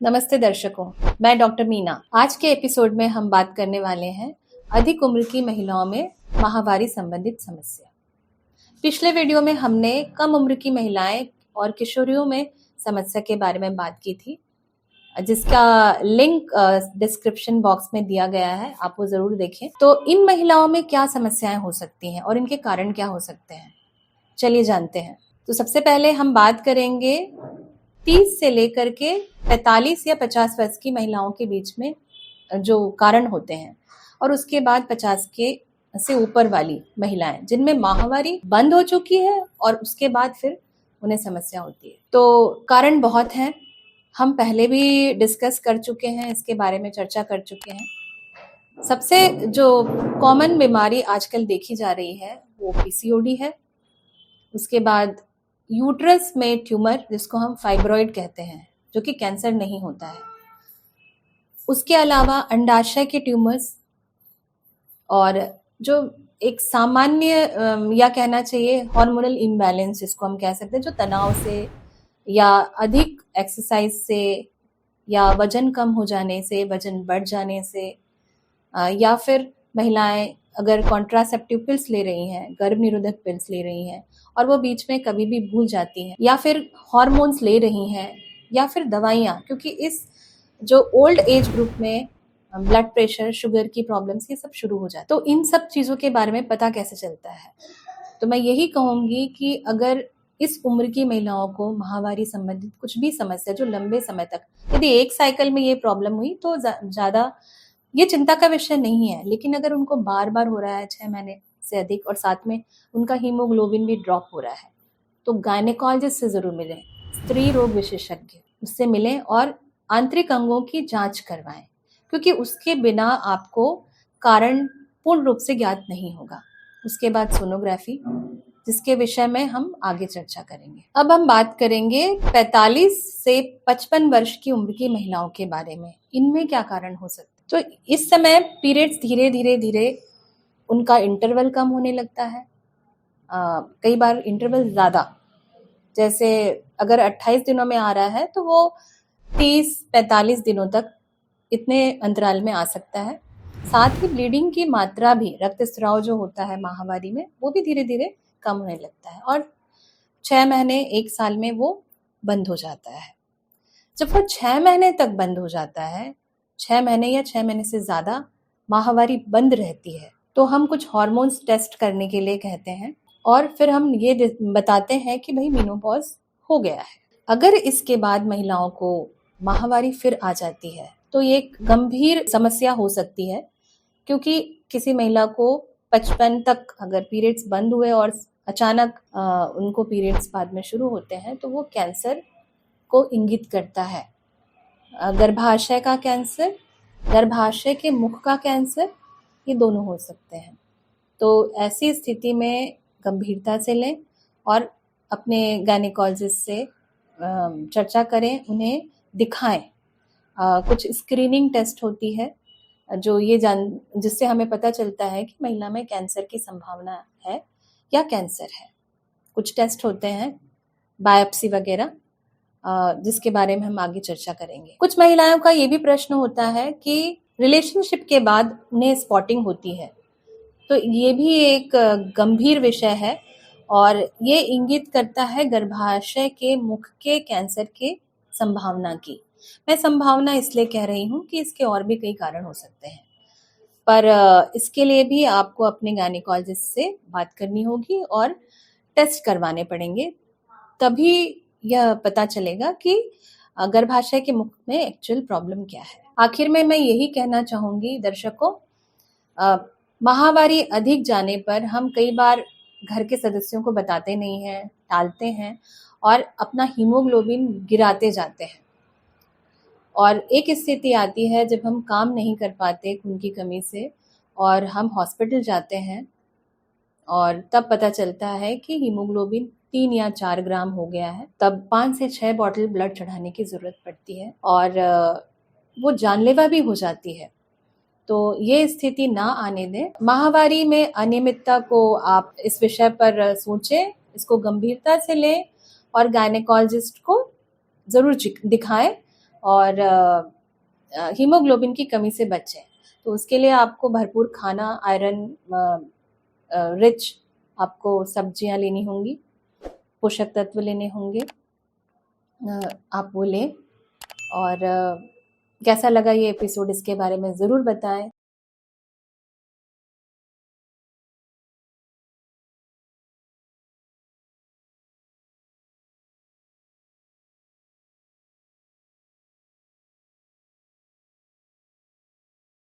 नमस्ते दर्शकों, मैं डॉक्टर मीना। आज के एपिसोड में हम बात करने वाले हैं अधिक उम्र की महिलाओं में माहवारी संबंधित समस्या। पिछले वीडियो में हमने कम उम्र की महिलाएं और किशोरियों में समस्या के बारे में बात की थी, जिसका लिंक डिस्क्रिप्शन बॉक्स में दिया गया है, आप वो जरूर देखें। तो इन महिलाओं में क्या समस्याएं हो सकती हैं और इनके कारण क्या हो सकते हैं, चलिए जानते हैं। तो सबसे पहले हम बात करेंगे 30 से लेकर के 45 या 50 वर्ष की महिलाओं के बीच में जो कारण होते हैं, और उसके बाद 50 के से ऊपर वाली महिलाएं जिनमें माहवारी बंद हो चुकी है और उसके बाद फिर उन्हें समस्या होती है। तो कारण बहुत हैं, हम पहले भी डिस्कस कर चुके हैं, इसके बारे में चर्चा कर चुके हैं। सबसे जो कॉमन बीमारी आजकल देखी जा रही है वो पीसीओडी है। उसके बाद यूट्रस में ट्यूमर, जिसको हम फाइब्रॉइड कहते हैं, जो कि कैंसर नहीं होता है। उसके अलावा अंडाशय के ट्यूमर्स, और जो एक सामान्य या कहना चाहिए हार्मोनल इम्बैलेंस, जिसको हम कह सकते हैं, जो तनाव से या अधिक एक्सरसाइज से या वजन कम हो जाने से, वजन बढ़ जाने से, या फिर महिलाएं अगर कॉन्ट्रासेप्टिव पिल्स ले रही हैं, गर्भ निरोधक पिल्स ले रही हैं और वो बीच में कभी भी भूल जाती हैं, या फिर हॉर्मोन्स ले रही हैं, या फिर दवाइयाँ, क्योंकि इस जो ओल्ड एज ग्रुप में ब्लड प्रेशर, शुगर की प्रॉब्लम्स, ये सब शुरू हो जाती है। तो इन सब चीज़ों के बारे में पता कैसे चलता है? तो मैं यही कहूँगी कि अगर इस उम्र की महिलाओं को माहवारी संबंधित कुछ भी समस्या जो लंबे समय तक, यदि एक साइकिल में ये प्रॉब्लम हुई तो ज़्यादा ये चिंता का विषय नहीं है, लेकिन अगर उनको बार बार हो रहा है 6 महीने से अधिक और साथ में उनका हीमोग्लोबिन भी ड्रॉप हो रहा है, तो गायनेकोलॉजिस्ट से ज़रूर मिलें, स्त्री रोग विशेषज्ञ, उससे मिलें और आंतरिक अंगों की जांच करवाएं, क्योंकि उसके बिना आपको कारण पूर्ण रूप से ज्ञात नहीं होगा। उसके बाद सोनोग्राफी, जिसके विषय में हम आगे चर्चा करेंगे। अब हम बात करेंगे 45 से 55 वर्ष की उम्र की महिलाओं के बारे में। इनमें क्या कारण हो सकते हैं? तो इस समय पीरियड्स धीरे धीरे धीरे उनका इंटरवल कम होने लगता है। कई बार इंटरवल ज़्यादा, जैसे अगर 28 दिनों में आ रहा है तो वो 30-45 दिनों तक इतने अंतराल में आ सकता है। साथ ही ब्लीडिंग की मात्रा भी, रक्तस्राव जो होता है माहवारी में, वो भी धीरे धीरे कम होने लगता है और 6 महीने 1 साल में वो बंद हो जाता है। जब वो 6 महीने तक बंद हो जाता है, 6 महीने या 6 महीने से ज़्यादा माहवारी बंद रहती है, तो हम कुछ हार्मोन्स टेस्ट करने के लिए कहते हैं और फिर हम ये बताते हैं कि भाई मेनोपॉज हो गया है। अगर इसके बाद महिलाओं को माहवारी फिर आ जाती है तो ये एक गंभीर समस्या हो सकती है, क्योंकि किसी महिला को 55 तक अगर पीरियड्स बंद हुए और अचानक उनको पीरियड्स बाद में शुरू होते हैं, तो वो कैंसर को इंगित करता है। गर्भाशय का कैंसर, गर्भाशय के मुख का कैंसर, ये दोनों हो सकते हैं। तो ऐसी स्थिति में गंभीरता से लें और अपने गायनेकोलॉजिस्ट से चर्चा करें, उन्हें दिखाएं। कुछ स्क्रीनिंग टेस्ट होती है जो जिससे हमें पता चलता है कि महिला में कैंसर की संभावना है या कैंसर है। कुछ टेस्ट होते हैं, बायोप्सी वगैरह, जिसके बारे में हम आगे चर्चा करेंगे। कुछ महिलाओं का ये भी प्रश्न होता है कि रिलेशनशिप के बाद उन्हें स्पॉटिंग होती है, तो ये भी एक गंभीर विषय है और ये इंगित करता है गर्भाशय के मुख के कैंसर के संभावना की। मैं संभावना इसलिए कह रही हूँ कि इसके और भी कई कारण हो सकते हैं, पर इसके लिए भी आपको अपने गायनेकोलॉजिस्ट से बात करनी होगी और टेस्ट करवाने पड़ेंगे, तभी यह पता चलेगा कि गर्भाशय के मुख में एक्चुअल प्रॉब्लम क्या है। आखिर में मैं यही कहना चाहूँगी दर्शकों, माहवारी अधिक जाने पर हम कई बार घर के सदस्यों को बताते नहीं हैं, टालते हैं और अपना हीमोग्लोबिन गिराते जाते हैं, और एक स्थिति आती है जब हम काम नहीं कर पाते खून की कमी से और हम हॉस्पिटल जाते हैं और तब पता चलता है कि हीमोग्लोबिन 3 या 4 ग्राम हो गया है। तब 5 से 6 बॉटल ब्लड चढ़ाने की ज़रूरत पड़ती है और वो जानलेवा भी हो जाती है। तो ये स्थिति ना आने दें। माहवारी में अनियमितता को आप इस विषय पर सोचें, इसको गंभीरता से लें और गायनेकोलॉजिस्ट को ज़रूर दिखाएं और हीमोग्लोबिन की कमी से बचें। तो उसके लिए आपको भरपूर खाना, आयरन रिच आपको सब्जियां लेनी होंगी, पोषक तत्व लेने होंगे, आप वो लें। और कैसा लगा ये एपिसोड, इसके बारे में ज़रूर बताएं।